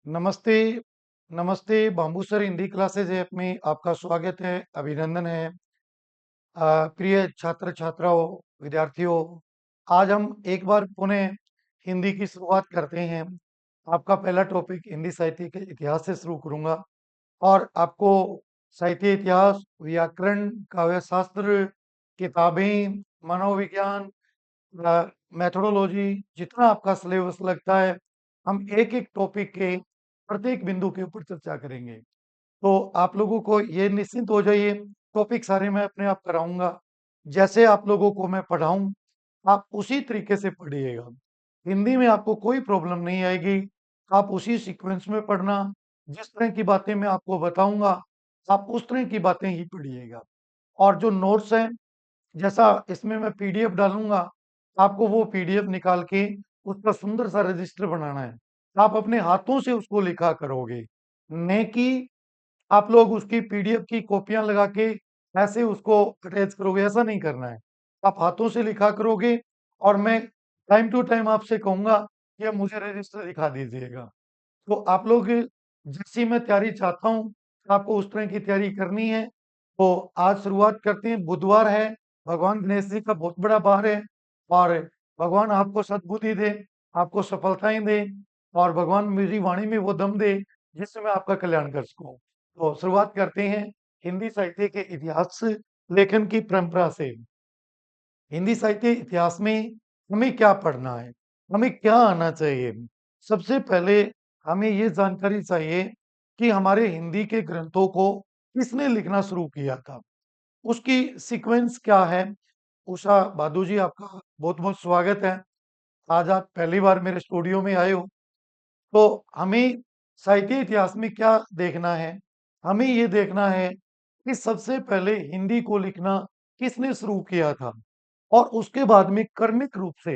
नमस्ते, नमस्ते bamboo sir Hindi classes app में आपका स्वागत है, अभिनंदन है। प्रिय छात्र छात्राओं, विद्यार्थियों, आज हम एक बार पुनः हिंदी की शुरुआत करते हैं। आपका पहला टॉपिक हिंदी साहित्य के इतिहास से शुरू करूंगा और आपको साहित्य इतिहास, व्याकरण, काव्य शास्त्र, किताबें, मनोविज्ञान, मेथोडोलॉजी, जितना आपका सिलेबस लगता है, हम एक एक टॉपिक के प्रत्येक बिंदु के ऊपर चर्चा करेंगे। तो आप लोगों को ये निश्चिंत हो जाइए, टॉपिक सारे मैं अपने आप कराऊंगा। जैसे आप लोगों को मैं पढ़ाऊं, आप उसी तरीके से पढ़िएगा। हिंदी में आपको कोई प्रॉब्लम नहीं आएगी। आप उसी सीक्वेंस में पढ़ना, जिस तरह की बातें मैं आपको बताऊंगा, आप उस तरह की बातें ही पढ़िएगा। और जो नोट्स हैं, जैसा इसमें मैं पीडीएफ डालूंगा, आपको वो पीडीएफ निकाल के उसका सुंदर सा रजिस्टर बनाना है। आप अपने हाथों से उसको लिखा करोगे, न कि आप लोग उसकी पीडीएफ की कॉपियां लगा के ऐसे उसको अटैच करोगे। ऐसा नहीं करना है। आप हाथों से लिखा करोगे और मैं टाइम टू टाइम आपसे कहूंगा कि अब मुझे रजिस्टर दिखा दीजिएगा। तो आप लोग जैसी मैं तैयारी चाहता हूँ, आपको उस तरह की तैयारी करनी है। तो आज शुरुआत करते हैं। बुधवार है, भगवान गणेश जी का बहुत बड़ा वार है और भगवान आपको सद्बुद्धि दे, आपको सफलताएं दे और भगवान मेरी वाणी में वो दम दे जिससे मैं आपका कल्याण कर सकूं। तो शुरुआत करते हैं हिंदी साहित्य के इतिहास लेखन की परंपरा से। हिंदी साहित्य इतिहास में हमें क्या पढ़ना है, हमें क्या आना चाहिए। सबसे पहले हमें ये जानकारी चाहिए कि हमारे हिंदी के ग्रंथों को किसने लिखना शुरू किया था, उसकी सीक्वेंस क्या है। उषा बादू जी, आपका बहुत बहुत स्वागत है। आज आप पहली बार मेरे स्टूडियो में आए हो। तो हमें साहित्य इतिहास में क्या देखना है, हमें ये देखना है कि सबसे पहले हिंदी को लिखना किसने शुरू किया था और उसके बाद में क्रमिक रूप से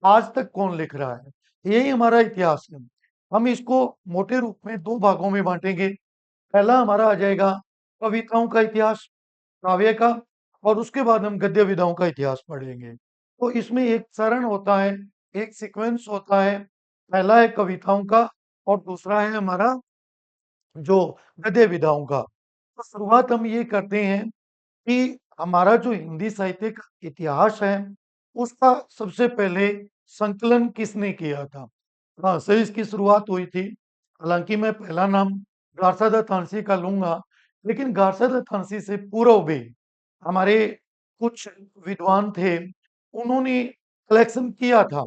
आज तक कौन लिख रहा है। यही हमारा इतिहास है। हम इसको मोटे रूप में दो भागों में बांटेंगे। पहला हमारा आ जाएगा कविताओं का इतिहास, काव्य का, और उसके बाद हम गद्य विधाओं का इतिहास पढ़ेंगे। तो इसमें एक चरण होता है, एक सीक्वेंस होता है। पहला है कविताओं का और दूसरा है हमारा जो गद्य विधाओं का। तो शुरुआत हम ये करते हैं कि हमारा जो हिंदी साहित्य का इतिहास है, उसका सबसे पहले संकलन किसने किया था। हाँ, से इसकी शुरुआत हुई थी। हालांकि मैं पहला नाम गारसादत्त हांसी का लूंगा, लेकिन गारसादत्त हांसी से पूर्व भी हमारे कुछ विद्वान थे, उन्होंने कलेक्शन किया था,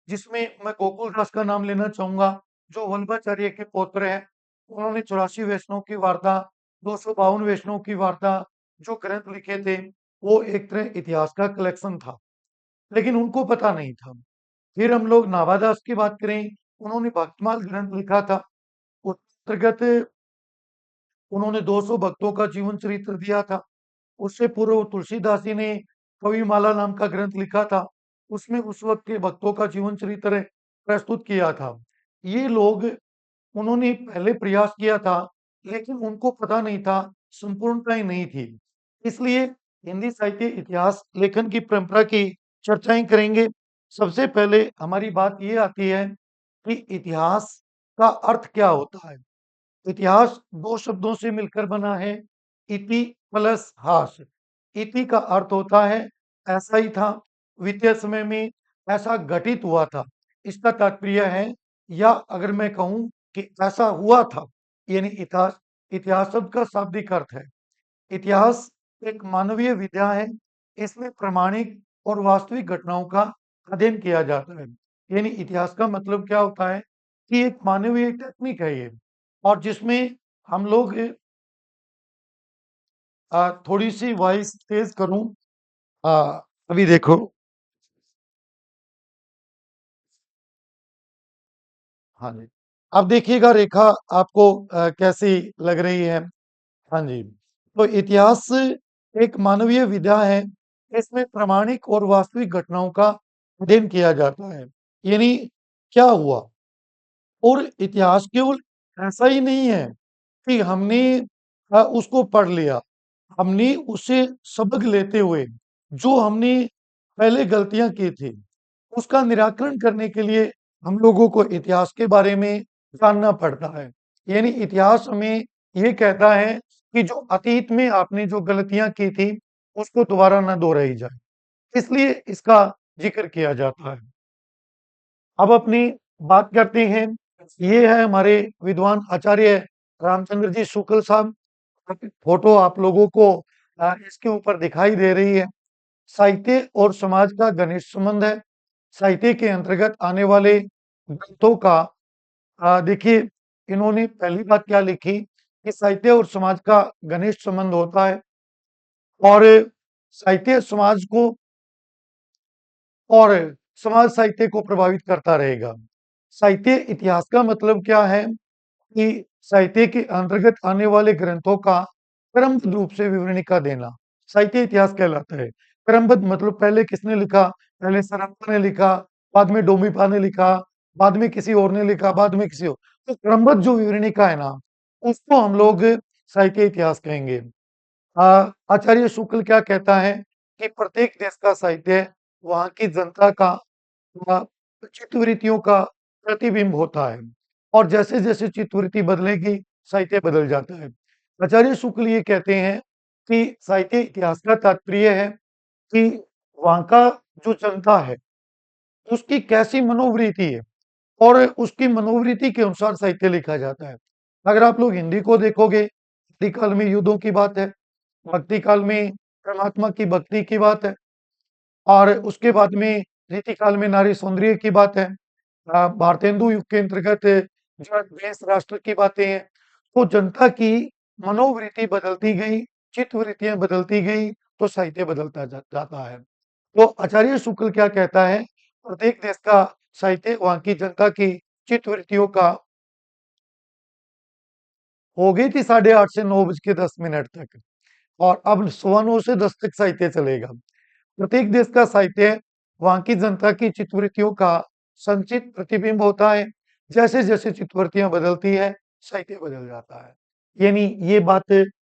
जिसमें मैं गोकुल दास का नाम लेना चाहूंगा, जो वल्लभाचार्य के पौत्र हैं। उन्होंने 84 वैष्णव की वार्ता, 252 वैष्णव की वार्ता जो ग्रंथ लिखे थे, वो एक तरह इतिहास का कलेक्शन था, लेकिन उनको पता नहीं था। फिर हम लोग नाभादास की बात करें, उन्होंने भक्तमाल ग्रंथ लिखा था। उस अंतर्गत उन्होंने 200 भक्तों का जीवन चरित्र दिया था। उससे पूर्व तुलसीदास जी ने कविमाला नाम का ग्रंथ लिखा था, उसमें उस वक्त के भक्तों का जीवन चरित्र प्रस्तुत किया था। ये लोग, उन्होंने पहले प्रयास किया था, लेकिन उनको पता नहीं था, संपूर्णताएं नहीं थी। इसलिए हिंदी साहित्य इतिहास लेखन की परंपरा की चर्चाएं करेंगे। सबसे पहले हमारी बात ये आती है कि इतिहास का अर्थ क्या होता है। इतिहास दो शब्दों से मिलकर बना है, इति प्लस हास। इति का अर्थ होता है ऐसा ही था, वित्तीय समय में ऐसा घटित हुआ था, इसका तात्पर्य है। या अगर मैं कहूं कि ऐसा हुआ था, यानी इतिहास, इतिहास शब्द का शाब्दिक अर्थ है। इतिहास एक मानवीय विद्या है। इसमें प्रमाणिक और वास्तविक घटनाओं का अध्ययन किया जाता है। यानी इतिहास का मतलब क्या होता है कि एक मानवीय टेक्निक है ये, और जिसमें हम लोग थोड़ी सी वॉइस तेज करूं। अभी देखो। हाँ जी, अब देखिएगा रेखा आपको कैसी लग रही है। हाँ जी, तो इतिहास एक मानवीय विधा है। इसमें प्रामाणिक और वास्तविक घटनाओं का अध्ययन किया जाता है। यानी क्या हुआ, और इतिहास केवल ऐसा ही नहीं है कि हमने उसको पढ़ लिया। हमने उससे सबक लेते हुए जो हमने पहले गलतियां की थी, उसका निराकरण करने के लिए हम लोगों को इतिहास के बारे में जानना पड़ता है। यानी इतिहास हमें ये कहता है कि जो अतीत में आपने जो गलतियां की थी उसको दोबारा ना दोहराई जाए, इसलिए इसका जिक्र किया जाता है। अब अपनी बात करते हैं। ये है हमारे विद्वान आचार्य रामचंद्र जी शुक्ल साहब। फोटो आप लोगों को इसके ऊपर दिखाई दे रही है। साहित्य और समाज का घनिष्ठ संबंध है। साहित्य के अंतर्गत आने वाले ग्रंथों का देखिए, इन्होंने पहली बात क्या लिखी कि साहित्य और समाज का घनिष्ठ संबंध होता है, और साहित्य समाज को और समाज साहित्य को प्रभावित करता रहेगा। साहित्य इतिहास का मतलब क्या है कि साहित्य के अंतर्गत आने वाले ग्रंथों का क्रमबद्ध रूप से विवरणिका देना साहित्य इतिहास कहलाता है। क्रमबद्ध मतलब पहले किसने लिखा, पहले सरप्पा ने लिखा, बाद में डोमिपा ने लिखा, बाद में किसी और ने लिखा, बाद में किसी और। तो क्रमबद्ध जो विवरणिका है ना, उसको हम लोग साहित्य इतिहास कहेंगे। आचार्य शुक्ल क्या कहता है कि प्रत्येक देश का साहित्य वहां की जनता का अ, चित्तवृत्तियों का प्रतिबिंब होता है, और जैसे जैसे चित्तवृत्ति बदलेगी साहित्य बदल जाता है। आचार्य शुक्ल ये कहते हैं कि साहित्य इतिहास का तात्पर्य है कि वहां का जो जनता है उसकी कैसी मनोवृत्ति है, और उसकी मनोवृत्ति के अनुसार साहित्य लिखा जाता है। अगर आप लोग हिंदी को देखोगे, आदि काल में युद्धों की बात है, भक्ति काल में परमात्मा की भक्ति की बात है, और उसके बाद में रीति काल में नारी सौंदर्य की बात है। भारतेंदु युग के अंतर्गत जो है देश राष्ट्र की बातें हैं। तो जनता की मनोवृत्ति बदलती गई, चित्त वृत्तियां बदलती गई, तो साहित्य बदलता जाता है। तो आचार्य शुक्ल क्या कहता है, प्रत्येक देश का साहित्य वहां की जनता की चित्त वृत्तियों का हो गई थी 8:30 से 9:10 तक, और अब 9:15 से 10 तक साहित्य चलेगा। प्रत्येक देश का साहित्य वहां की जनता की चित्तवृत्तियों का संचित प्रतिबिंब होता है। जैसे जैसे चित्तवृत्तियां बदलती है साहित्य बदल जाता है। यानी ये बात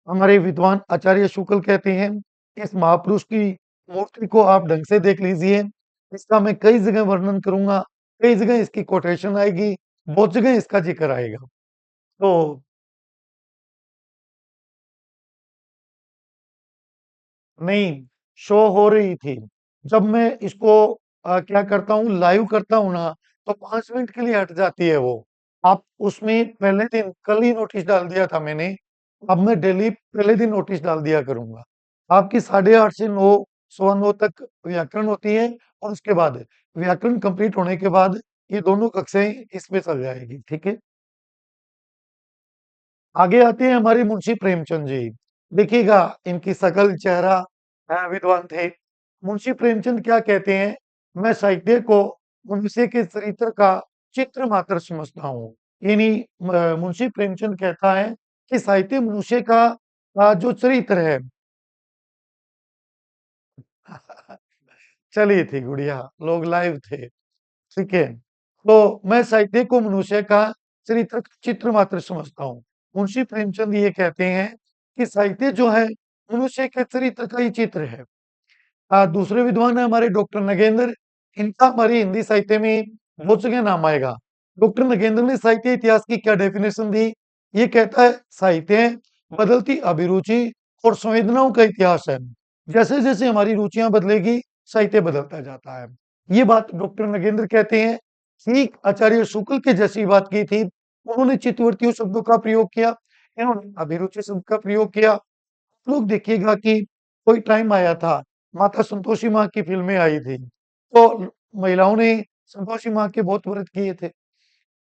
हमारे विद्वान आचार्य शुक्ल कहते हैं। इस महापुरुष की मूर्ति को आप ढंग से देख लीजिए। इसका मैं कई जगह वर्णन करूंगा, कई जगह इसकी कोटेशन आएगी, बहुत जगह इसका जिक्र आएगा। तो नहीं, शो हो रही थी। जब मैं इसको क्या करता हूँ, लाइव करता हूँ ना, तो 5 मिनट के लिए हट जाती है वो। आप उसमें पहले दिन कल ही नोटिस डाल दिया था मैंने, अब मैं डेली पहले दिन नोटिस डाल दिया करूंगा। आपकी 8:30 से 9, 9:15 तक व्याकरण होती है, और उसके बाद व्याकरण कंप्लीट होने के बाद ये दोनों कक्षाएं इसमें चल जाएगी। ठीक है। आगे आते हैं हमारे मुंशी प्रेमचंद जी। देखिएगा, इनकी शकल चेहरा विद्वान थे। मुंशी प्रेमचंद क्या कहते हैं, मैं साहित्य को मनुष्य के चरित्र का चित्र मात्र समझता हूँ। यानी मुंशी प्रेमचंद कहता है कि साहित्य मनुष्य का जो चरित्र है। चली थी गुड़िया, लोग लाइव थे। ठीक है। तो मैं साहित्य को मनुष्य का चरित्र चित्र मात्र समझता हूँ। मुंशी प्रेमचंद ये कहते हैं कि साहित्य जो है मनुष्य के चरित्र का ही चित्र है। दूसरे विद्वान है हमारे डॉक्टर नगेंद्र। इनका हमारी हिंदी साहित्य में बहुत जगह नाम आएगा। डॉक्टर नगेंद्र ने साहित्य इतिहास की क्या डेफिनेशन दी, ये कहता है साहित्य बदलती अभिरुचि और संवेदनाओं का इतिहास है। जैसे जैसे हमारी रुचियां बदलेगी साहित्य बदलता जाता है। ये बात डॉक्टर नगेंद्र कहते हैं। ठीक आचार्य शुक्ल के जैसी बात की थी। उन्होंने चित्तवृत्तियों शब्दों का प्रयोग किया, इन्होंने अभिरुचि शब्द का प्रयोग किया। लोग देखिएगा कि कोई टाइम आया था, माता संतोषी माँ की फ़िल्में आई थी, तो महिलाओं ने संतोषी माँ के बहुत व्रत किए थे।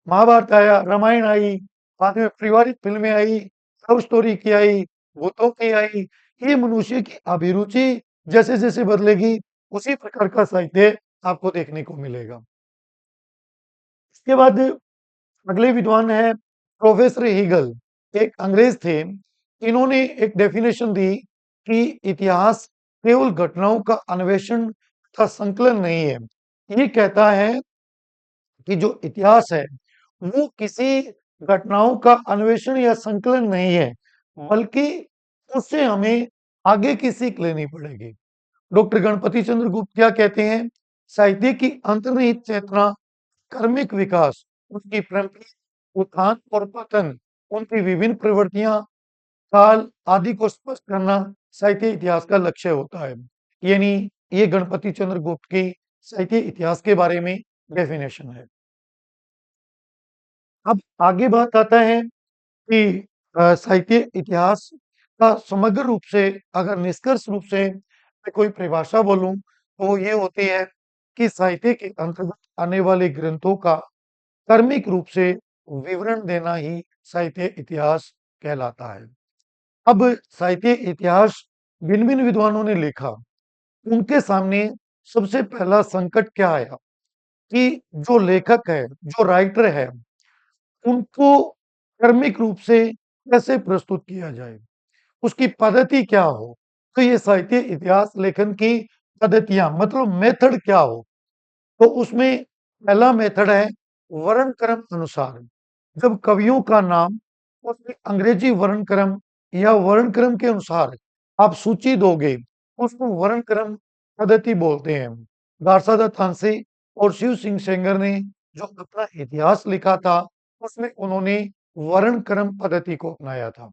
महाभारत आया, रामायण आई, बाद में पारिवारिक फ़िल्में आई, लव स्टोरी की आई, भूतों की आई। ये मनुष्य की अभिरुचि जैसे-जैसे बदलेगी, उसी प्रकार का साहित्य आपको देखने को मिलेगा। इसके बाद अगले विद्वान हैं प्रोफेसर हीगल, एक अंग्रेज थे। इन्होंने एक डेफिनेशन दी कि इतिहास केवल घटनाओं का अन्वेषण तथा संकलन नहीं है। ये कहता है कि जो इतिहास है वो किसी घटनाओं का अन्वेषण या संकलन नहीं है, बल्कि उससे हमें आगे की सीख लेनी पड़ेगी। डॉक्टर गणपति चंद्र गुप्त क्या कहते हैं, साहित्य की अंतर्निहित चेतना, कर्मिक विकास, उसकी परंपरा उत्थान और पतन, उनकी विभिन्न प्रवृत्तियां, काल आदि को स्पष्ट करना साहित्य इतिहास का लक्ष्य होता है। यानी ये गणपति चंद्र गुप्त की साहित्य इतिहास के बारे में डेफिनेशन है। अब आगे बात आता है कि साहित्य इतिहास का समग्र रूप से, अगर निष्कर्ष रूप से मैं कोई परिभाषा बोलूं तो ये होती है कि साहित्य के अंतर्गत आने वाले ग्रंथों का कर्मिक रूप से विवरण देना ही साहित्य इतिहास कहलाता है। अब साहित्य इतिहास भिन्न भिन्न विद्वानों ने लिखा, उनके सामने सबसे पहला संकट क्या आया कि जो लेखक है, जो राइटर है, उनको क्रमिक रूप से कैसे प्रस्तुत किया जाए, उसकी पद्धति क्या हो। तो ये साहित्य इतिहास लेखन की पद्धतियां, मतलब मेथड क्या हो, तो उसमें पहला मेथड है वर्ण क्रम अनुसार। जब कवियों का नाम उसमें अंग्रेजी वर्ण क्रम या वर्ण क्रम के अनुसार आप सूची दोगे, उसको वर्ण क्रम पद्धति बोलते हैं। गारसादत्त हांसे और शिव सिंह सेंगर ने जो अपना इतिहास लिखा था, उसमें उन्होंने वर्ण क्रम पद्धति को अपनाया था।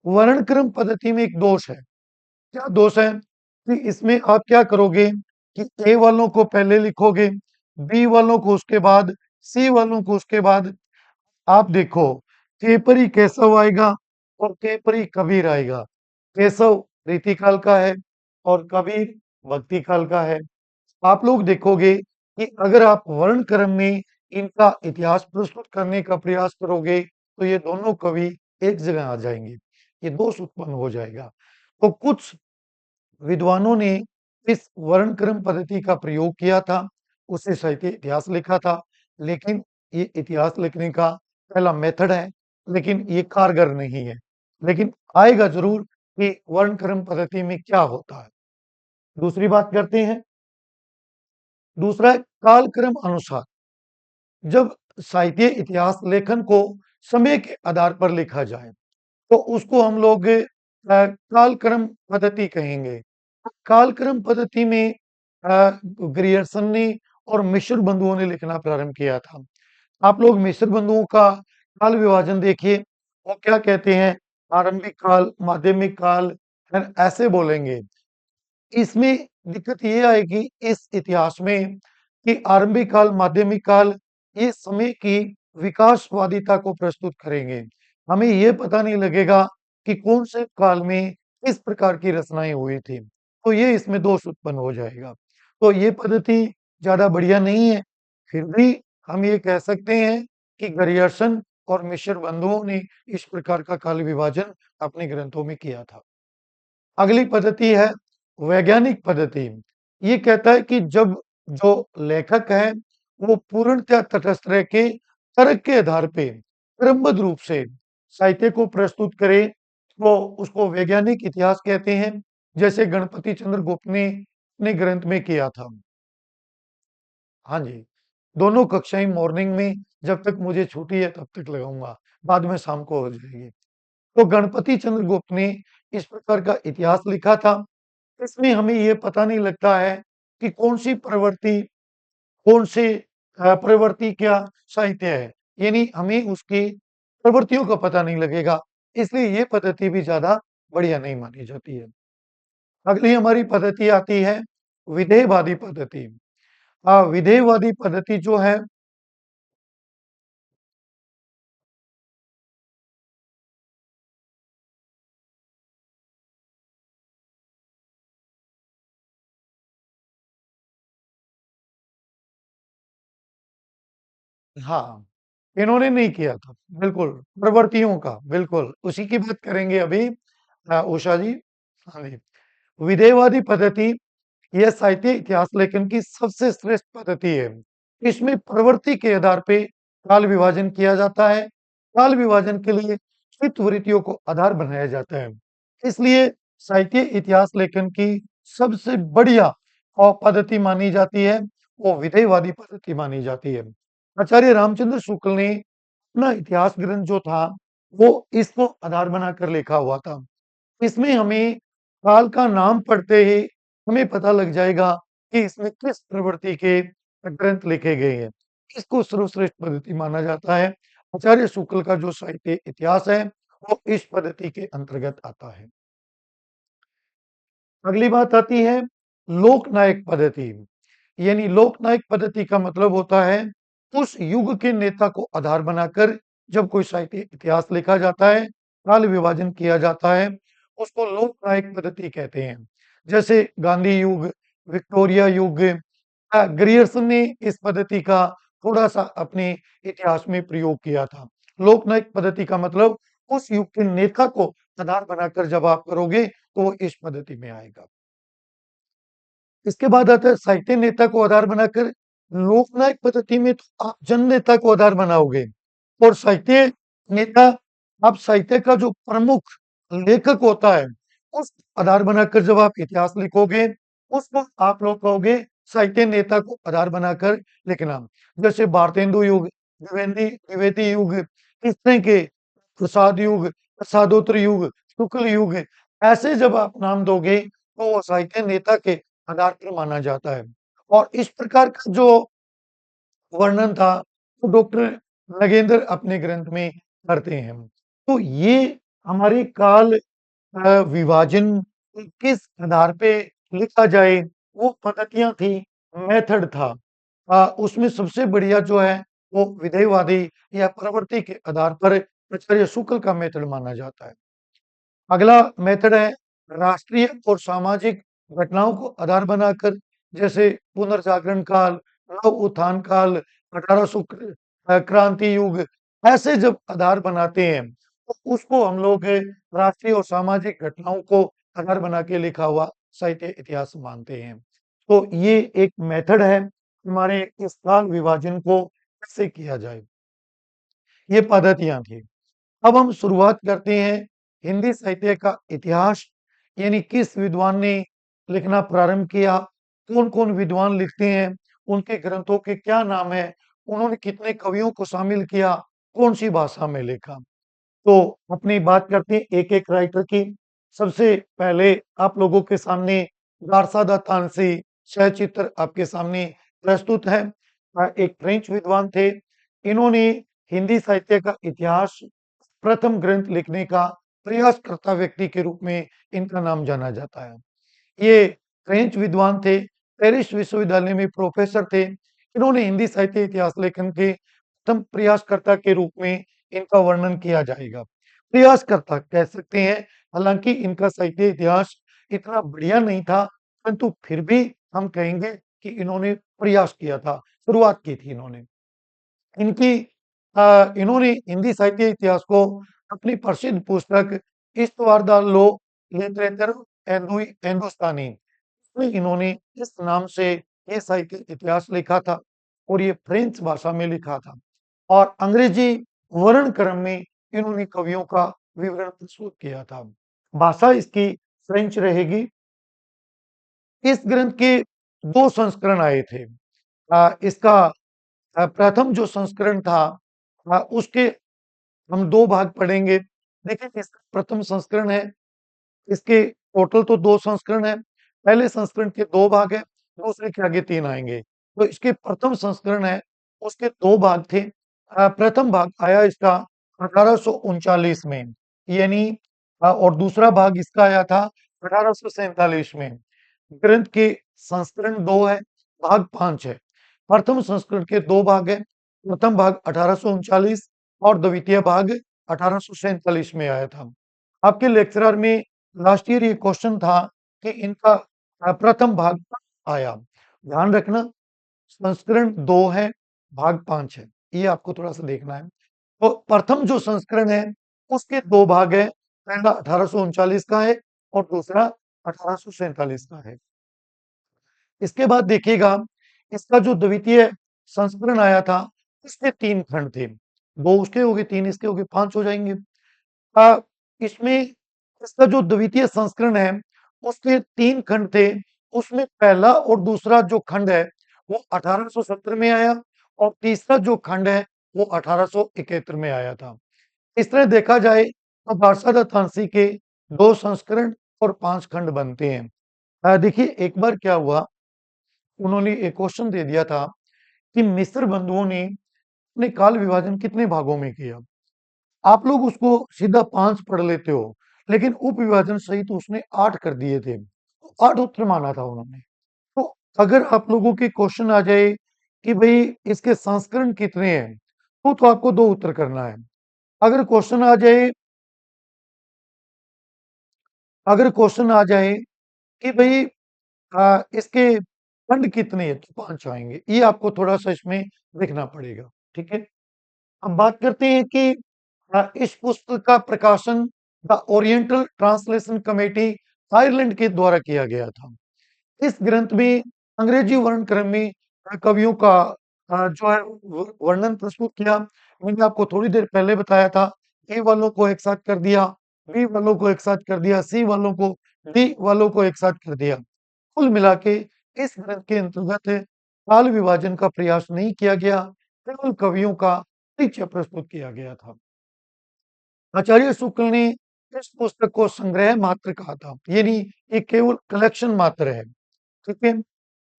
वर्ण क्रम पद्धति में एक दोष है। क्या दोष है कि इसमें आप क्या करोगे कि ए वालों को पहले लिखोगे, बी वालों को उसके बाद, सी वालों को उसके बाद। आप देखो, केपरी केशव आएगा और केपरी कबीर आएगा। केशव रीतिकाल का है और कबीर भक्ति काल का है। आप लोग देखोगे कि अगर आप वर्ण क्रम में इनका इतिहास प्रस्तुत करने का प्रयास करोगे तो ये दोनों कवि एक जगह आ जाएंगे, ये दोष उत्पन्न हो जाएगा। तो कुछ विद्वानों ने इस वर्ण क्रम पद्धति का प्रयोग किया था, उससे साहित्य इतिहास लिखा था। लेकिन ये इतिहास लिखने का पहला मेथड है, लेकिन ये कारगर नहीं है। लेकिन आएगा जरूर कि वर्ण क्रम पद्धति में क्या होता है। दूसरी बात करते हैं, दूसरा है कालक्रम अनुसार। जब साहित्य इतिहास लेखन को समय के आधार पर लिखा जाए तो उसको हम लोग कालक्रम पद्धति कहेंगे। कालक्रम पद्धति में ग्रियर्सन ने और मिश्र बंधुओं ने लिखना प्रारंभ किया था। आप लोग मिश्र बंधुओं का काल विभाजन देखिए, वो क्या कहते हैं, आरंभिक काल, माध्यमिक काल, फिर ऐसे बोलेंगे। इसमें दिक्कत ये आएगी इस इतिहास में कि आरंभिक काल, माध्यमिक काल, ये समय की विकासवादिता को प्रस्तुत करेंगे। हमें ये पता नहीं लगेगा कि कौन से काल में किस प्रकार की रचनाएं हुई थी, तो ये इसमें दोष उत्पन्न हो जाएगा। तो ये पद्धति ज्यादा बढ़िया नहीं है। फिर भी हम ये कह सकते हैं कि ग्रियर्सन और मिश्र बंधुओं ने इस प्रकार का काल विभाजन अपने ग्रंथों में किया था। अगली पद्धति है वैज्ञानिक पद्धति। ये कहता है कि जब जो लेखक है वो पूर्णतः तटस्थ रह के तर्क के आधार पे क्रमबद्ध रूप से साहित्य को प्रस्तुत करे तो उसको वैज्ञानिक इतिहास कहते हैं, जैसे गणपति चंद्र गुप्त ने अपने ग्रंथ में किया था। हाँ जी, दोनों कक्षाएं मॉर्निंग में जब तक मुझे छुट्टी है तब तक लगाऊंगा, बाद में शाम को हो जाएगी। तो गणपति चंद्र गुप्त ने इस प्रकार का इतिहास लिखा था। इसमें हमें ये पता नहीं लगता है कि कौन सी प्रवृत्ति, कौन से प्रवृत्ति क्या साहित्य है, यानी हमें उसकी प्रवृत्तियों का पता नहीं लगेगा। इसलिए ये पद्धति भी ज्यादा बढ़िया नहीं मानी जाती है। अगली हमारी पद्धति आती है विधेयवादी पद्धति। विधेयवादी पद्धति जो है, हाँ, इन्होंने नहीं किया था। बिल्कुल, प्रवृत्तियों का, बिल्कुल, उसी की बात करेंगे अभी उषा जी। हाँ जी, विधेयवादी पद्धति यह साहित्य इतिहास लेखन की सबसे श्रेष्ठ पद्धति है। इसमें प्रवृत्ति के आधार पे काल विभाजन किया जाता है। काल विभाजन के लिए चित्तवृत्तियों को आधार बनाया जाता है। इसलिए साहित्य इतिहास लेखन की सबसे बढ़िया पद्धति मानी जाती है, वो विधेयवादी पद्धति मानी जाती है। आचार्य रामचंद्र शुक्ल ने अपना इतिहास ग्रंथ जो था, वो इसको आधार बनाकर लिखा हुआ था। इसमें हमें काल का नाम पढ़ते ही हमें पता लग जाएगा कि इसमें किस प्रवृत्ति के ग्रंथ लिखे गए हैं। इसको सर्वश्रेष्ठ पद्धति माना जाता है आचार्य शुक्ल का जो साहित्य इतिहास है वो इस पद्धति के अंतर्गत आता है। अगली बात आती है लोकनायक पद्धति। यानी लोकनायक पद्धति का मतलब होता है उस युग के नेता को आधार बनाकर जब कोई साहित्य इतिहास लिखा जाता है, काल विभाजन किया जाता है, उसको लोकनायक पद्धति कहते हैं। जैसे गांधी युग, विक्टोरिया युग, ग्रियर्सन ने इस पद्धति का थोड़ा सा अपने इतिहास में प्रयोग किया था। लोकनायक पद्धति का मतलब उस युग के नेता को आधार बनाकर जब आप करोगे तो वो इस पद्धति में आएगा। इसके बाद आता है साहित्य नेता को आधार बनाकर। लोकनायक पद्धति में तो आप जन नेता को आधार बनाओगे और साहित्य नेता आप साहित्य का जो प्रमुख लेखक होता है उस आधार बनाकर जब आप इतिहास लिखोगे उसको आप लोग कहोगे साहित्य नेता को आधार बनाकर लिखना। जैसे भारतेंदु युग, द्विवेदी द्विवेदी युग, इस तरह के प्रसाद युग, प्रसादोत्तर युग, शुक्ल युग, ऐसे जब आप नाम दोगे तो वो साहित्य नेता के आधार पर माना जाता है। और इस प्रकार का जो वर्णन था वो डॉक्टर नगेंद्र अपने ग्रंथ में करते हैं। तो ये हमारे काल विभाजन किस आधार पे लिखा जाए वो पद्धतियां थी, मेथड था। उसमें सबसे बढ़िया जो है वो विधेयवादी या प्रवृत्ति के आधार पर आचार्य शुक्ल का मेथड माना जाता है। अगला मेथड है राष्ट्रीय और सामाजिक घटनाओं को आधार बनाकर, जैसे पुनर्जागरण काल, नव उत्थान काल, 1800 क्रांति युग, ऐसे जब आधार बनाते हैं तो उसको हम लोग राष्ट्रीय और सामाजिक घटनाओं को आधार बना के लिखा हुआ साहित्य इतिहास मानते हैं। तो ये एक मेथड है हमारे इस काल विभाजन को कैसे किया जाए, ये पद्धतियां थी। अब हम शुरुआत करते हैं हिंदी साहित्य का इतिहास, यानी किस विद्वान ने लिखना प्रारंभ किया, कौन-कौन विद्वान लिखते हैं, उनके ग्रंथों के क्या नाम है, उन्होंने कितने कवियों को शामिल किया, कौन-सी भाषा में लिखा। तो अपनी बात करते हैं एक-एक राइटर की। सबसे पहले आप लोगों के सामने गारसादा तानसी सचित्र आपके सामने प्रस्तुत है। एक फ्रेंच विद्वान थे। इन्होंने हिंदी साहित्य का इतिहास प्रथम ग्रंथ लिखने का प्रयासकर्ता व्यक्ति के रूप में इनका नाम जाना जाता है। ये फ्रेंच विद्वान थे, पेरिस विश्वविद्यालय में प्रोफेसर थे। इन्होंने हिंदी साहित्य इतिहास लेखन के प्रथम प्रयासकर्ता के रूप में इनका वर्णन किया जाएगा। प्रयासकर्ता कह सकते हैं, हालाँकि इनका साहित्य इतिहास इतना बढ़िया नहीं था, परंतु फिर भी हम कहेंगे कि इन्होंने प्रयास किया था, शुरुआत की थी इन्होंने। इनकी इन्होंने हिंदी साहित्य इतिहास को अपनी प्रसिद्ध पुस्तक इस्तवार द लो लिटरेचर हिंदुस्तानी में इन्होंने इस नाम से ये साहित्य इतिहास लिखा था और ये फ्रेंच भाषा में लिखा था और अंग्रेजी वर्ण क्रम में इन्होंने कवियों का विवरण प्रस्तुत किया था। भाषा इसकी फ्रेंच रहेगी। इस ग्रंथ के दो संस्करण आए थे। इसका प्रथम जो संस्करण था उसके हम दो भाग पढ़ेंगे। देखिए इसका प्रथम संस्करण है, इसके टोटल तो दो संस्करण है। पहले संस्करण के दो भाग है, दूसरे के आगे तीन आएंगे। तो इसके प्रथम संस्करण है उसके दो भाग थे। प्रथम भाग आया इसका 1839 में, यानी और दूसरा भाग इसका आया था 1847 में। ग्रंथ के संस्करण दो है, भाग पांच है। प्रथम संस्करण के दो भाग है। प्रथम भाग 1839 और द्वितीय भाग 1847 में आया था। आपके लेक्चरर में लास्ट ईयर ये क्वेश्चन था कि इनका प्रथम भाग कब आया। ध्यान रखना संस्करण दो है, भाग पांच है, ये आपको थोड़ा सा देखना है। तो प्रथम जो संस्करण है उसके दो भाग है, पहला 1839 का है और दूसरा 1847 का है। इसके बाद देखिएगा इसका जो द्वितीय संस्करण आया था इसके तीन खंड थे, दो उसके हो गए, तीन इसके हो गए, पांच हो जाएंगे। इसमें इसका जो द्वितीय संस्करण है उसके तीन खंड थे, उसमें पहला और दूसरा जो खंड है वो 1870 में आया और तीसरा जो खंड है वो 1871 में आया था। इस तरह देखा जाए तो बादशाह तानसी के दो संस्करण और पांच खंड बनते हैं। देखिए एक बार क्या हुआ, उन्होंने एक क्वेश्चन दे दिया था कि मिस्र बंधुओं ने ने काल विभाजन कितने भागों में किया? आप लोग उसको सीधा 5 पढ़ लेते हो, लेकिन उप विभाजन सहित उसने 8 कर दिए थे। 8 उत्तर माना था उन्होंने। तो अगर आप लोगों के क्वेश्चन आ जाए कि भई इसके संस्करण कितने हैं, तो आपको 2 उत्तर करना है। अगर क्वेश्चन आ जाए अगर क्वेश्चन आ जाए कि भई इसके खंड कितने हैं, तो 5 आएँगे। ये आपको थोड़ा-सा इसमें देखना पड़ेगा, ठीक है? अब बात करते हैं कि इस पुस्तक का प्रकाशन the oriental translation committee Ireland के द्वारा किया गया था। इस ग्रंथ में अंग्रेजी वर्ण क्रम में कवियों का जो है वर्णन प्रस्तुत किया। मैंने आपको थोड़ी देर पहले बताया था, ए वालों को एक साथ कर दिया, बी वालों को एक साथ कर दिया, सी वालों को, डी वालों को एक साथ कर दिया। कुल मिला के इस ग्रंथ के अंतर्गत काल विभाजन का प्रयास नहीं किया गया, केवल कवियों का परिचय प्रस्तुत किया गया था। आचार्य शुक्ल ने इस पुस्तक को संग्रह मात्र कहा था, यानी ये केवल कलेक्शन मात्र है, ठीक है?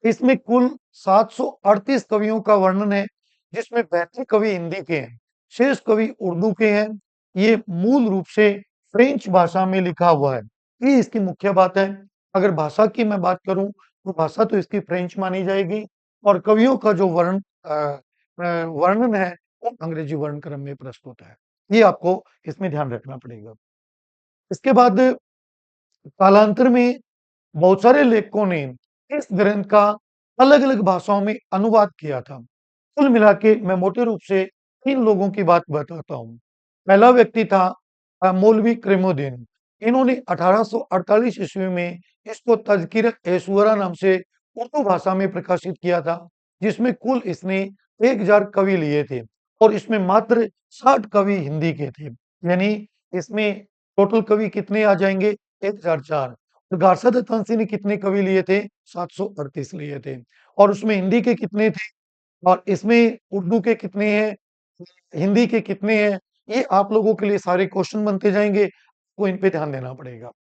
इसमें कुल 738 कवियों का वर्णन है, जिसमें 32 कवि हिंदी के हैं, शेष कवि उर्दू के हैं। ये मूल रूप से फ्रेंच भाषा में लिखा हुआ है। ये इसकी मुख्य बात है। अगर भाषा की मैं बात करूं, तो भाषा तो इसकी फ्रेंच मानी जाएगी और कवियों का जो वर्णन है, वो अंग्रेजी वर्ण क्रम में प्रस्तुत है। ये आपको इसमें ध्यान रखना पड़ेगा। इसके बाद कालांतर में बहुत सारे लेखकों ने इस ग्रंथ का अलग-अलग भाषाओं में अनुवाद किया था। कुल मिला के मैं मोटे रूप से 3 लोगों की बात बताता हूँ। पहला व्यक्ति था मौलवी क्रेमोदीन। इन्होंने 1848 ईस्वी में इसको तज़किर-ए-शुअरा नाम से उर्दू भाषा में प्रकाशित किया था, जिसमें कुल इसने 1000 कवि लिए थे और इसमें मात्र 60 कवि हिंदी के थे। यानी इसमें टोटल कवि कितने आ जाएँगे? 1004। तो गारसा दत्तांसी ने कितने कवि लिए थे? 738 लिए थे और उसमें हिंदी के कितने थे और इसमें उर्दू के कितने हैं, हिंदी के कितने हैं, ये आप लोगों के लिए सारे क्वेश्चन बनते जाएँगे, तो इन पे ध्यान देना पड़ेगा।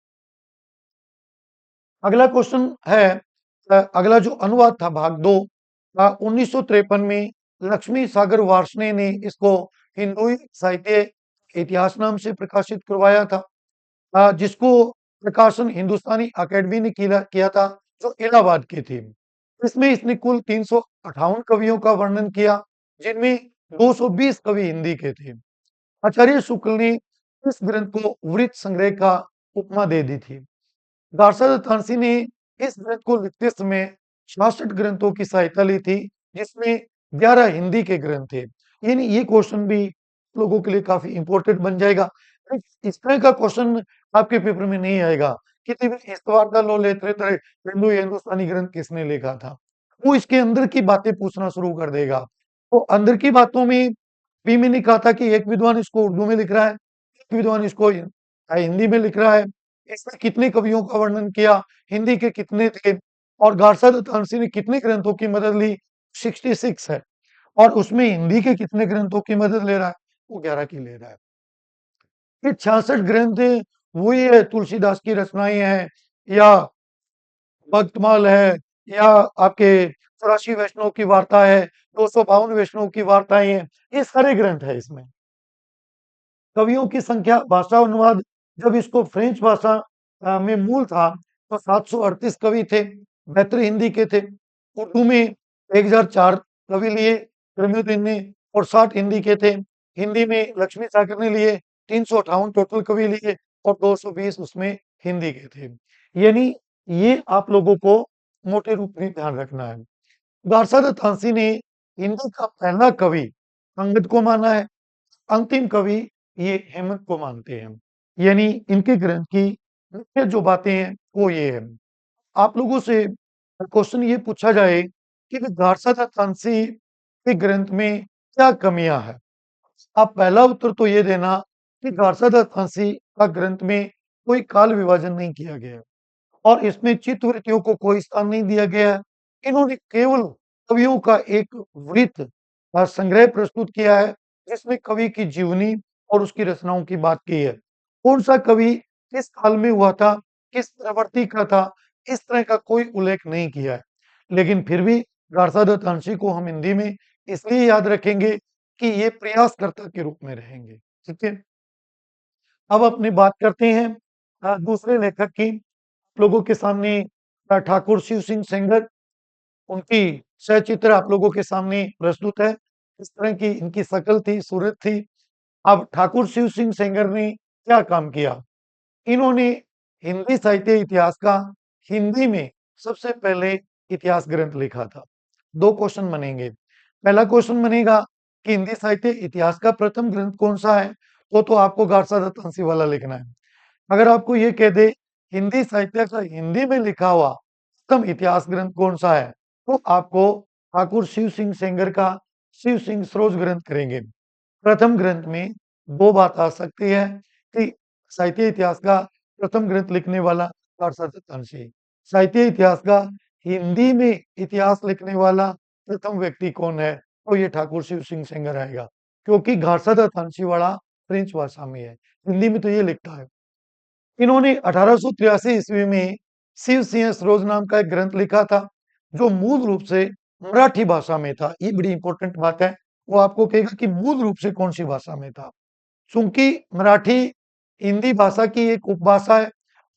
अगला क्वेश्चन है अगला जो अनुवाद था भाग 2 1953 में लक्ष्मी सागर वार्ष्णेय ने इसको हिंदुई साहित्य इतिहास नाम से प्रकाशित करवाया था। जिसको प्रकाशन हिंदुस्तानी अकेडमी ने किया था, जो इलाहाबाद की थी। इसमें इसने कुल 358 कवियों का वर्णन किया, जिनमें 220 कवि हिंदी के थे। आचार्य शुक्ल ने इस ग्रंथ को वृत्त संग्रह का उपमा दे दी थी। गार्सद तानसी ने इस ग्रंथ को लिखते समय 66 ग्रंथों की सहायता ली थी, जिसमें 11 हिंदी के ग्रंथ थे। यानी ये क्वेश्चन भी लोगों के लिए काफी इंपॉर्टेंट बन जाएगा। इस तरह का क्वेश्चन आपके पेपर में नहीं आएगा कि इस्तवार का लो लेते तरह हिंदुस्तानी ग्रंथ किसने लिखा था। वो इसके अंदर की बातें पूछना शुरू कर देगा। तो अंदर की बातों में भी मैंने कहा था कि एक विद्वान इसको उर्दू में लिख रहा है, एक विद्वान इसको हिंदी में लिख रहा है। इसमें कितने कवियों का वर्णन किया, हिंदी के कितने थे और गारसाद तानसी ने कितने ग्रंथों की मदद ली, 66 है और उसमें हिंदी के कितने ग्रंथों की मदद ले रहा है, वो 11 की ले रहा है। ये 66 ग्रंथ वही है, तुलसीदास की रचनाएं हैं या भक्तमाल है या आपके 84 वैष्णव की वार्ता है, 252 वैष्णव की वार्ताएं हैं, ये सारे ग्रंथ है इसमें। कवियों की संख्या भाषा अनुवाद जब इसको फ्रेंच भाषा में मूल था तो 738 कवि थे, 72 हिंदी के थे। उर्दू में 1004 कवि लिए रमीउद्दीन ने और 60 हिंदी के थे। हिंदी में लक्ष्मी सागर ने लिए 358 टोटल कवि लिए और 220 उसमें हिंदी के थे। यानी ये आप लोगों को मोटे रूप में ध्यान रखना है। गारसाद तांसी ने हिंदी का पहला कवि अंगद को माना है, अंतिम कवि ये हेमंत को मानते हैं। यानी इनके ग्रंथ की मुख्य जो बातें हैं वो ये है। आप लोगों से क्वेश्चन ये पूछा जाए कि गारसादा तांसी के ग्रंथ में क्या कमियां है? आप पहला उत्तर तो ये देना कि गारसादा तांसी का ग्रंथ में कोई काल विभाजन नहीं किया गया और इसमें चित्तवृत्तियों को कोई स्थान नहीं दिया गया है। इन्होंने केवल कवियों का एक वृत्त संग्रह प्रस्तुत किया है, जिसमें कवि की जीवनी और उसकी रचनाओं की बात की है। कौन-सा कवि किस काल में हुआ था, किस प्रवृत्ति का था, इस तरह का कोई उल्लेख नहीं किया है। लेकिन फिर भी गारसादा तांसी को हम हिंदी में इसलिए याद रखेंगे कि ये प्रयासकर्ता के रूप में रहेंगे। ठीक है। अब अपनी बात करते हैं दूसरे लेखक की। लोगों के सामने ठाकुर शिव सिंह सेंगर, उनकी सचित्र आप लोगों के सामने प्रस्तुत है। इस तरह की इनकी शकल थी, सूरत थी। अब ठाकुर शिव सिंह सेंगर ने क्या काम किया? इन्होंने हिंदी साहित्य इतिहास का हिंदी में सबसे पहले इतिहास ग्रंथ लिखा था। 2 क्वेश्चन बनेंगे। पहला क्वेश्चन बनेगा कि हिंदी साहित्य इतिहास का प्रथम ग्रंथ कौन-सा है? तो आपको गारसा दत्तांशी वाला लिखना है। अगर आपको ये कह दे हिंदी साहित्य का हिंदी में लिखा हुआ प्रथम इतिहास ग्रंथ कौन-सा है? तो आपको ठाकुर शिव सिंह सेंगर का शिव सिंह सरोज ग्रंथ करेंगे। प्रथम ग्रंथ में 2 बात आ सकती है कि साहित्य इतिहास का प्रथम ग्रंथ लिखने वाला गारसा दत्तांशी। साहित्य इतिहास का हिंदी में इतिहास लिखने वाला प्रथम व्यक्ति कौन है? तो ये ठाकुर शिव सिंह सेंगर आएगा, क्योंकि गारसा दत्तांशी वाला फ्रेंच भाषा में है, हिंदी में तो ये लिखता है। इन्होंने 1883 ईस्वी में शिव सिंह सरोज नाम का एक ग्रंथ लिखा था, जो मूल रूप से मराठी भाषा में था। ये बड़ी इंपॉर्टेंट बात है। वो आपको कहेगा कि मूल रूप से कौन सी भाषा में था। चूंकि मराठी हिंदी भाषा की एक उपभाषा है,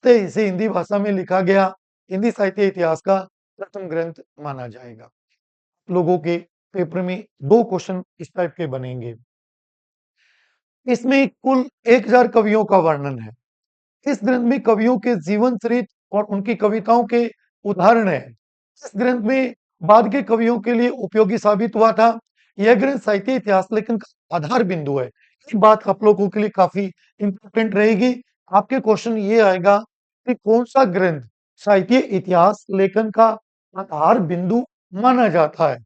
तो इसे हिंदी भाषा में लिखा गया हिंदी साहित्य इतिहास का प्रथम ग्रंथ माना जाएगा। लोगों के पेपर में 2 क्वेश्चन इस टाइप के बनेंगे। इसमें कुल 1000 कवियों का वर्णन है। इस ग्रंथ में कवियों के जीवन चरित्र और उनकी कविताओं के उदाहरण है। इस ग्रंथ में बाद के कवियों के लिए उपयोगी साबित हुआ था। यह ग्रंथ साहित्य इतिहास लेखन का आधार बिंदु है। ये बात आप लोगों के लिए काफी इंपॉर्टेंट रहेगी। आपके क्वेश्चन ये आएगा कि कौन सा ग्रंथ साहित्य इतिहास लेखन का आधार बिंदु माना जाता है?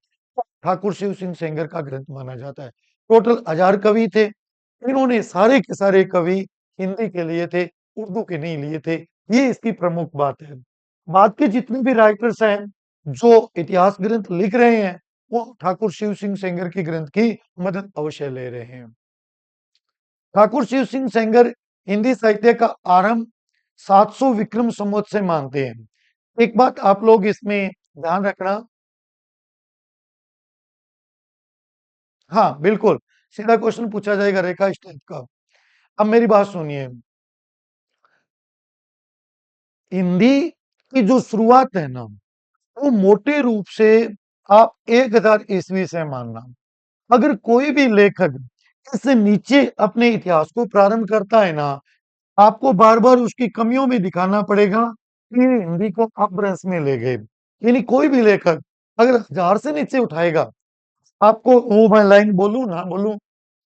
ठाकुर शिव सिंह सेंगर का ग्रंथ माना जाता है। टोटल 1000 कवि थे। इन्होंने सारे के सारे कवि हिंदी के लिए थे, उर्दू के नहीं लिए थे। ये इसकी प्रमुख बात है। बाद के जितने भी राइटर्स हैं, जो इतिहास ग्रंथ लिख रहे हैं, वो ठाकुर शिव सिंह सेंगर के ग्रंथ की मदद अवश्य ले रहे हैं। ठाकुर शिव सिंह सेंगर हिंदी साहित्य का आरंभ 700 विक्रम संवत से मानते हैं। एक बात आप लोग इसमें ध्यान रखना। हाँ, बिल्कुल, सीधा क्वेश्चन पूछा जाएगा रेखा इस टाइप का। अब मेरी बात सुनिए। हिंदी की जो शुरुआत है ना, वो मोटे रूप से आप 1000 ईस्वी से मानना। अगर कोई भी लेखक इससे नीचे अपने इतिहास को प्रारंभ करता है ना, आपको बार-बार उसकी कमियों में दिखाना पड़ेगा कि ये हिंदी को अपभ्रंश में ले गए। यानी कोई भी लेखक अगर 1000 से नीचे उठाएगा, आपको वो मैं लाइन बोलूँ ना बोलूँ,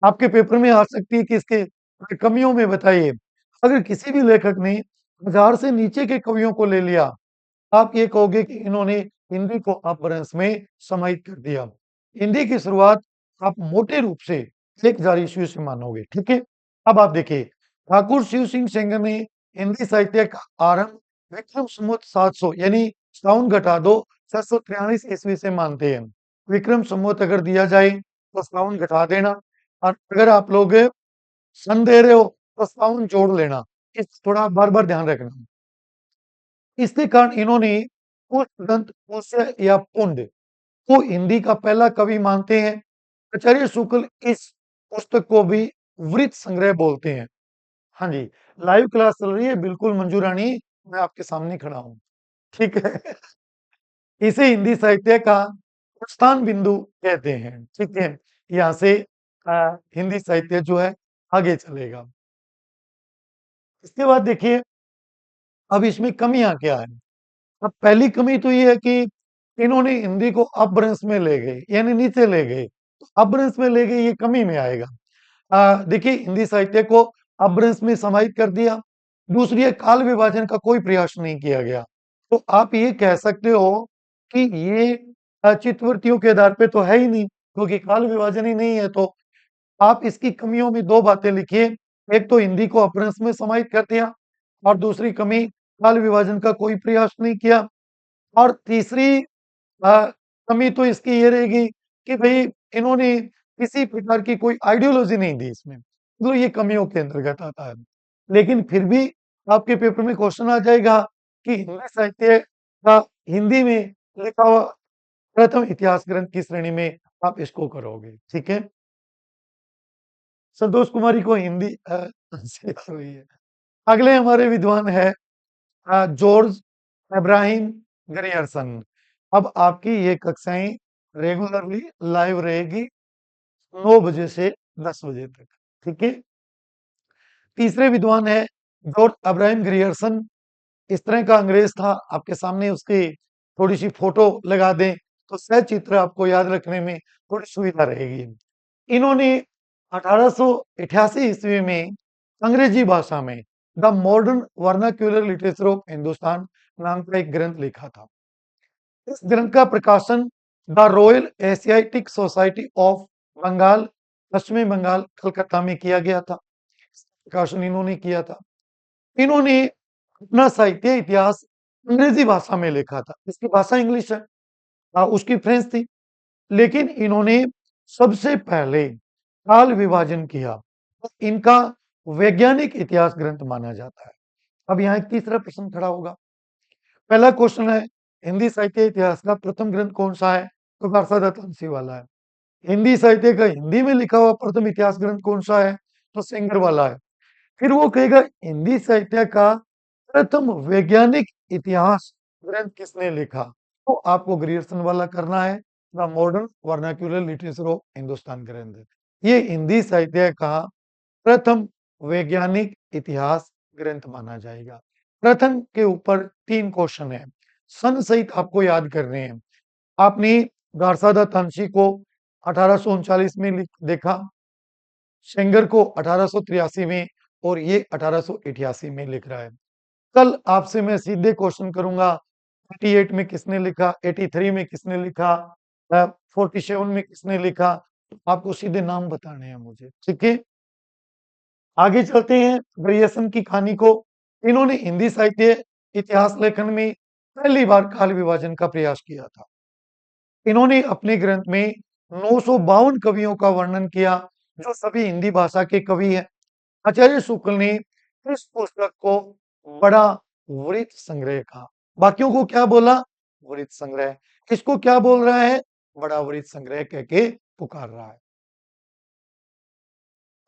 आपके पेपर में आ सकती है कि इसके कमियों में बताइए। अगर किसी भी लेखक ने 1000 से नीचे के कवियों को ले लिया, आप ये कहोगे कि इन्होंने हिंदी को अपभ्रंश में समाहित कर दिया। हिंदी की शुरुआत आप मोटे रूप से 1000 ईस्वी से मानोगे, ठीक है? अब आप देखिए, ठाकुर शिव सिंह सेंगर ने हिंदी साहित्य का आरंभ विक्रम संवत 700 यानी साउन घटा दो 743 ईस्वी से मानते हैं। विक्रम संवत अगर दिया जाए तो साउन घटा देना, और अगर आप लोग सन दे रहे हो तो साउन जोड़ लेना। इस थोड़ा बार-बार ध्यान रखना। इसके कारण इन्होंने पुष्प ग्रंथ पुष्य या पुण्य को हिंदी का पहला कवि मानते हैं। आचार्य शुक्ल इस पुस्तक को भी वृत्त संग्रह बोलते हैं। हाँ जी, लाइव क्लास चल रही है, बिल्कुल मंजू रानी, मैं आपके सामने खड़ा हूँ। ठीक है। इसे हिंदी साहित्य का प्रस्थान बिंदु कहते हैं। ठीक है, यहाँ से हिंदी साहित्य जो है आगे चलेगा। इसके बाद देखिए, अब इसमें कमियां क्या है। अब पहली कमी तो ये है कि इन्होंने हिंदी को अपभ्रंश में ले गए, यानी नीचे ले गए। तो अपभ्रंश में ले गए, ये कमी में आएगा। देखिए, हिंदी साहित्य को अपभ्रंश में समाहित कर दिया। दूसरी है, काल विभाजन का कोई प्रयास नहीं किया गया। तो आप ये कह सकते हो कि ये चित्तवृत्तियों के आधार पे तो है ही नहीं, क्योंकि काल विभाजन ही नहीं है। तो आप इसकी कमियों में 2 बातें लिखिए। एक तो हिंदी को अपभ्रंश में समाहित कर दिया, और दूसरी कमी, काल विभाजन का कोई प्रयास नहीं किया। और तीसरी कमी तो इसकी ये रहेगी कि भई इन्होंने किसी प्रकार की कोई आइडियोलॉजी नहीं दी इसमें। तो ये कमियों के अंतर्गत आता है। लेकिन फिर भी आपके पेपर में क्वेश्चन आ जाएगा कि हिंदी साहित्य का हिंदी में लिखा हुआ प्रथम इतिहास ग्रंथ की श्रेणी में आप इसको करोगे। ठीक है? संतोष कुमारी को हिंदी से याद हुई है। अगले हमारे विद्वान है जॉर्ज इब्राहिम ग्रियर्सन। अब आपकी ये कक्षाएं रेगुलरली लाइव रहेगी 9 बजे से 10 बजे तक। ठीक है। तीसरे विद्वान है जॉर्ज अब्राहम ग्रियर्सन। इस तरह का अंग्रेज था, आपके सामने उसकी थोड़ी सी फोटो लगा दें तो सचित्र आपको याद रखने में थोड़ी सुविधा रहेगी। इन्होंने 1888 ईस्वी में अंग्रेजी भाषा में the modern vernacular literature of Hindustan नाम का एक ग्रंथ लिखा था। इस ग्रंथ का प्रकाशन the Royal Asiatic Society of Bengal, पश्चिमी बंगाल, कलकत्ता में किया गया था। प्रकाशन इन्होंने किया था। इन्होंने अपना साहित्य इतिहास अंग्रेजी भाषा में लिखा था। इसकी भाषा इंग्लिश है, उसकी फ्रेंच थी, लेकिन इन्होंने सबसे पहले काल विभाजन किया। तो इनका वैज्ञानिक इतिहास ग्रंथ माना जाता है। अब यहाँ एक तीसरा प्रश्न खड़ा होगा। पहला क्वेश्चन है हिंदी साहित्य इतिहास का प्रथम ग्रंथ कौन सा है? तो गार्सादा तानसी वाला है। हिंदी साहित्य का हिंदी में लिखा हुआ प्रथम इतिहास ग्रंथ कौन सा है? तो सेंगर वाला है। फिर वो कहेगा हिंदी साहित्य का प्रथम वैज्ञानिक इतिहास ग्रंथ किसने लिखा? तो आपको ग्रियर्सन वाला करना है, the modern vernacular literature of Hindustan ग्रंथ। ये हिंदी साहित्य का प्रथम वैज्ञानिक इतिहास ग्रंथ माना जाएगा। प्रथम के ऊपर 3 क्वेश्चन है, सन सहित आपको याद करने हैं। आपने गार्सादा तानसी को 1839 में देखा, सेंगर को 1883 में, और ये 1888 में लिख रहा है। कल आपसे मैं सीधे क्वेश्चन करूंगा 88 में किसने लिखा, 83 में किसने लिखा, 47 में किसने लिखा, तो आपको सीधे नाम बताने हैं मुझे। ठीक है। आगे चलते हैं ग्रियर्सन की कहानी को। इन्होंने हिंदी साहित्य इतिहास लेखन में पहली बार काल विभाजन का प्रयास किया था। इन्होंने अपने ग्रंथ में 952 कवियों का वर्णन किया, जो सभी हिंदी भाषा के कवि हैं। आचार्य शुक्ल ने इस पुस्तक को बड़ा वृत्त संग्रह कहा। बाकियों को क्या बोला? वृत्त संग्रह। इसको क्या बोल रहा है? बड़ा वृत्त संग्रह कह के पुकार रहा है।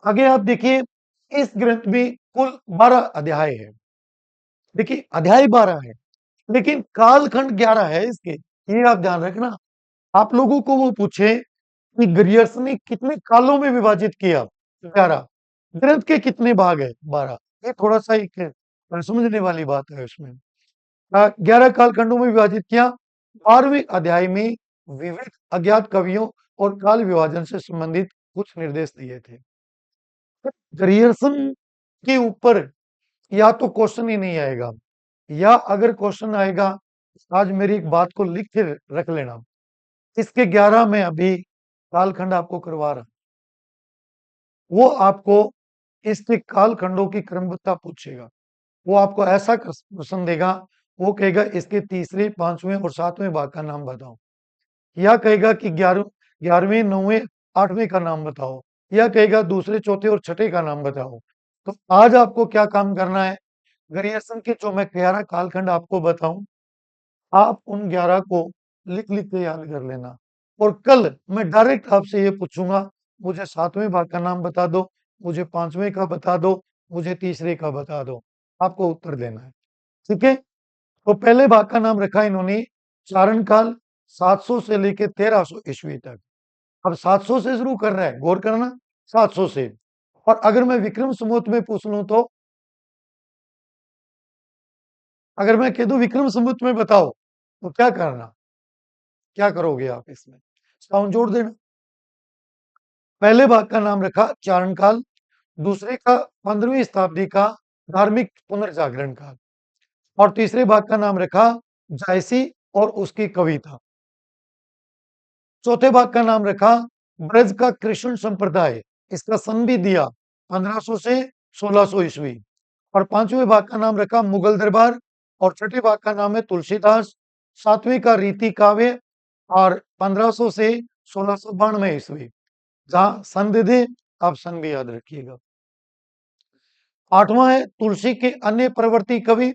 आगे आप देखिए, इस ग्रंथ में कुल 12 अध्याय है। देखिए अध्याय 12 है, लेकिन कालखंड 11 है इसके, ये आप ध्यान रखना। आप लोगों को वो पूछे कि ग्रियर्सन ने कितने कालों में विभाजित किया? 11। ग्रंथ के कितने भाग है? 12। ये थोड़ा सा एक समझने वाली बात है उसमें। 11 कालखंडों में विभाजित किया। 12वें अध्याय में विविध अज्ञात कवियों और काल विभाजन से संबंधित कुछ निर्देश दिए थे। ग्रियर्सन के ऊपर या तो क्वेश्चन ही नहीं आएगा, या अगर क्वेश्चन आएगा, आज मेरी एक बात को लिख के रख लेना, इसके 11 में अभी कालखंड आपको करवा रहा, वो आपको इसके कालखंडों की क्रमबद्धता पूछेगा। वो आपको ऐसा प्रश्न देगा, वो कहेगा इसके तीसरे, 5वें और 7वें भाग का नाम बताओ, या कहेगा कि 11वें, 9वें, 8वें का नाम बताओ, या कहेगा दूसरे, चौथे और छठे का नाम बताओ। तो आज आपको क्या काम करना है? ग्रियर्सन के जो मैं 11 कालखंड आपको बताऊं, आप उन 11 को लिख लिख के याद कर लेना। और कल मैं डायरेक्ट आपसे ये पूछूंगा, मुझे 7वें भाग का नाम बता दो, मुझे 5वें का बता दो, मुझे तीसरे का बता दो। आपको उत्तर देना है। ठीक है। तो पहले भाग का नाम रखा इन्होंने चारण काल, 700 से लेके 1300 ईस्वी तक। अब 700 से शुरू कर रहा है, गौर करना, 700 से। और अगर मैं विक्रम संवत में पूछ लूं, तो अगर मैं कह दूं विक्रम संवत में बताओ, तो क्या करना, क्या करोगे आप इसमें? साउंड जोड़ देना। पहले भाग का नाम रखा चारण काल, दूसरे का 15वीं शताब्दी का धार्मिक पुनर्जागरण काल, और तीसरे भाग का नाम रखा जायसी और उसकी कविता। चौथे भाग का नाम रखा ब्रज का कृष्ण संप्रदाय, इसका सन भी दिया 1500 से 1600 ईस्वी। और 5वें भाग का नाम रखा मुगल दरबार, और छठे भाग का नाम है तुलसीदास। 7वें का रीति काव्य, और 1500 से 1692 ईस्वी। जहां सन दे दे, आप सन भी याद रखिएगा। 8वां है तुलसी के अन्य प्रवर्ती कवि,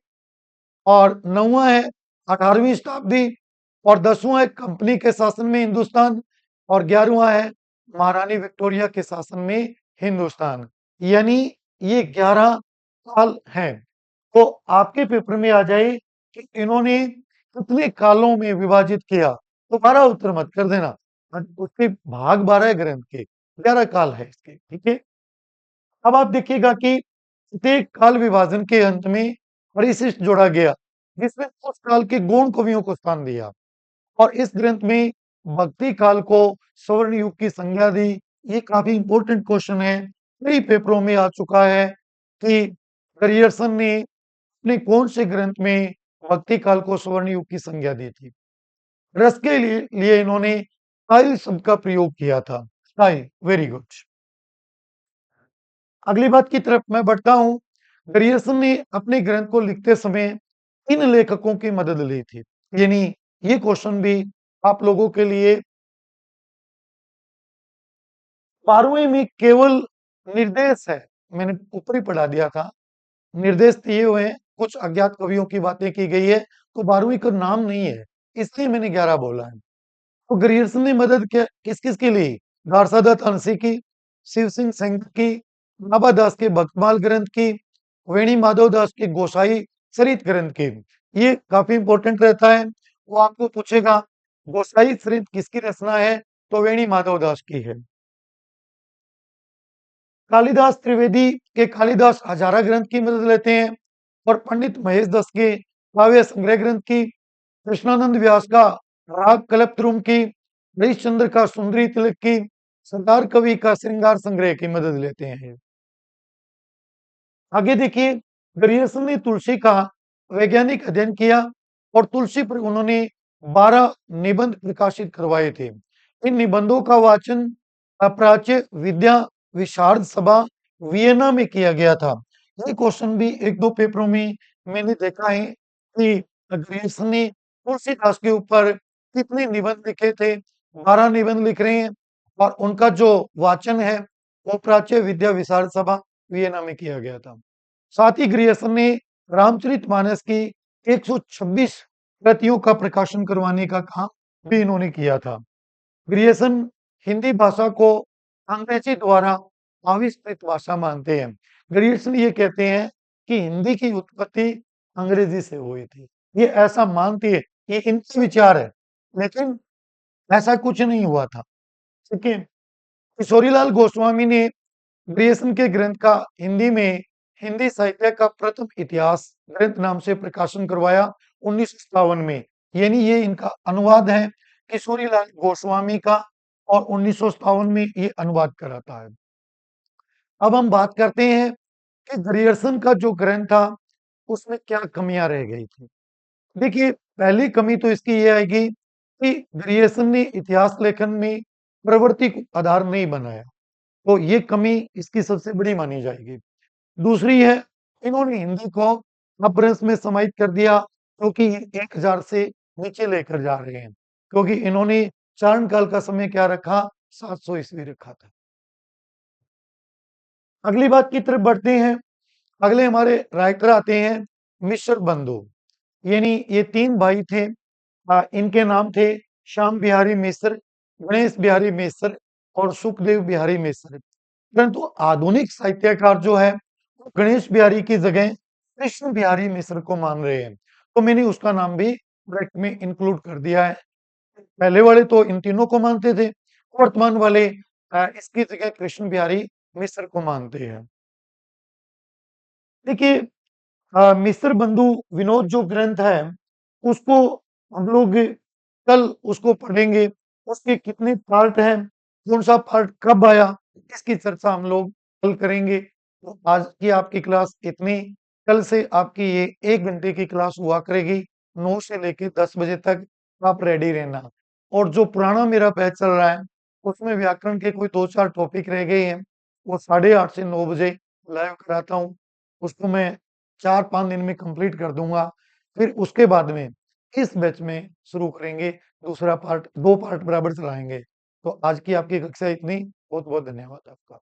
और 9वां है 18वीं शताब्दी, और 10वां है कंपनी के शासन में हिंदुस्तान, और 11वां है महारानी विक्टोरिया के शासन में हिंदुस्तान। यानी ये 11 काल हैं। तो आपके पेपर में आ जाए कि इन्होंने कितने कालों में विभाजित किया, तो 12 उत्तर मत कर देना। उसके भाग 12 है ग्रंथ के, 11 काल है इसके, ठीक है। अब आप देखिएगा कि प्रत्येक काल विभाजन के अंत में परिशिष्ट जोड़ा गया, जिसमें उस काल के गौण कवियों को स्थान दिया। और इस ग्रंथ में भक्ति काल को स्वर्ण युग की संज्ञा दी। ये काफी इंपॉर्टेंट क्वेश्चन है, कई पेपरों में आ चुका है कि ग्रियर्सन ने अपने कौन से ग्रंथ में भक्ति काल को स्वर्ण युग की संज्ञा दी थी। रस के लिए इन्होंने स्टाइल शब्द का प्रयोग किया था। Style, very good. अगली बात की तरफ मैं बढ़ता हूं। ग्रियर्सन ने अपने ग्रंथ को लिखते समय 3 लेखकों की मदद ली थी। यानी ये क्वेश्चन भी आप लोगों के लिए 12वीं में केवल निर्देश है, मैंने ऊपर ही पढ़ा दिया था, निर्देश दिए हुए हैं, कुछ अज्ञात कवियों की बातें की गई है, तो 12वीं का नाम नहीं है, इसलिए मैंने 11 बोला है। तो ग्रियर्सन ने मदद किस किस की ली? गारसादत्त हंसी की, शिव सिंह सेंगर की, नाभा दास के भक्तमाल ग्रंथ की, वेणी माधव दास के गोसाई सरित ग्रंथ की। ये काफी इंपॉर्टेंट रहता है, वो आपको पूछेगा गोसाई सरित किसकी रचना है, तो वेणी माधव दास की है। कालिदास त्रिवेदी के कालिदास हजारा ग्रंथ की मदद लेते हैं, और पंडित महेश दास के काव्य संग्रह ग्रंथ की, कृष्णानंद व्यास का राग कल्पद्रुम की, हरिश्चंद्र का सुंदरी तिलक की, सरदार कवि का श्रृंगार संग्रह की मदद लेते हैं। आगे देखिए, ग्रियर्सन ने तुलसी का वैज्ञानिक अध्ययन किया, और तुलसी पर उन्होंने 12 निबंध प्रकाशित करवाए थे। इन निबंधों का वाचन प्राच्य विद्या विशारद सभा वियना में किया गया था। ये क्वेश्चन भी एक दो पेपरों में मैंने देखा है कि ग्रियर्सन ने तुलसीदास के ऊपर कितने निबंध लिखे थे। 12 निबंध लिख रहे हैं, और उनका जो वाचन है वो प्राच्य विद्या विशारद सभा वियना में किया गया था। साथ ही ग्रियर्सन ने रामचरितमानस की 126 प्रतियों का प्रकाशन करवाने का काम भी इन्होंने किया था। ग्रियर्सन हिंदी भाषा को अंग्रेजी द्वारा आविष्कृत भाषा मानते हैं। ग्रियर्सन ये कहते हैं कि हिंदी की उत्पत्ति अंग्रेजी से हुई थी। ये ऐसा मानते हैं, ये इनके विचार है, लेकिन ऐसा कुछ नहीं हुआ था। ठीक है। किशोरीलाल गोस्वामी ने ग्रियर्सन के ग्रंथ का हिंदी में हिंदी साहित्य का प्रथम इतिहास ग्रंथ नाम से प्रकाशन करवाया 1957 में। यानी ये इनका अनुवाद है किशोरीलाल गोस्वामी का, और 1957 में ये अनुवाद कराता है। अब हम बात करते हैं कि ग्रियर्सन का जो ग्रंथ था उसमें क्या कमियां रह गई थी। देखिए, पहली कमी तो इसकी ये आएगी कि ग्रियर्सन ने इतिहास लेखन में प्रवृत्ति को आधार नहीं बनाया, तो ये कमी इसकी सबसे बड़ी मानी जाएगी। दूसरी है, इन्होंने हिंदी को अपभ्रंश में समाहित कर दिया, क्योंकि ये 1000 से नीचे लेकर जा रहे हैं, क्योंकि इन्होंने चारण काल का समय क्या रखा, 700 ईस्वी रखा था। अगली बात की तरफ बढ़ते हैं। अगले हमारे राइटर आते हैं मिश्र बंधु। यानी ये 3 भाई थे। इनके नाम थे श्याम बिहारी मिश्र, गणेश बिहारी मिश्र और सुखदेव बिहारी मिश्र। परंतु आधुनिक साहित्यकार जो है वो गणेश बिहारी की जगह कृष्ण बिहारी मिश्र को मान रहे हैं, तो मैंने उसका नाम भी ब्रैकेट में इंक्लूड कर दिया है। पहले वाले तो इन तीनों को मानते थे, वर्तमान वाले इसकी जगह कृष्ण बिहारी मिश्र को मानते हैं। देखिए, मिस्र बंधु विनोद जो ग्रंथ है उसको हम लोग कल उसको पढ़ेंगे। उसके कितने पार्ट हैं, कौन सा पार्ट कब आया, इसकी चर्चा हम लोग कल करेंगे। तो आज की आपकी क्लास इतनी। कल से आपकी ये 1 घंटे की क्लास हुआ करेगी, 9 से लेके 10 बजे तक। आप रेडी रहना। और जो पुराना मेरा बैच चल रहा है उसमें व्याकरण के कोई 2-4 टॉपिक रह गए हैं, वो 8:30 से 9 बजे लाइव कराता हूँ। उसको मैं 4-5 दिन में कंप्लीट कर दूंगा। फिर उसके बाद में इस बैच में शुरू करेंगे दूसरा पार्ट, 2 पार्ट बराबर चलाएंगे। तो आज की आपकी कक्षा इतनी। बहुत बहुत धन्यवाद आपका।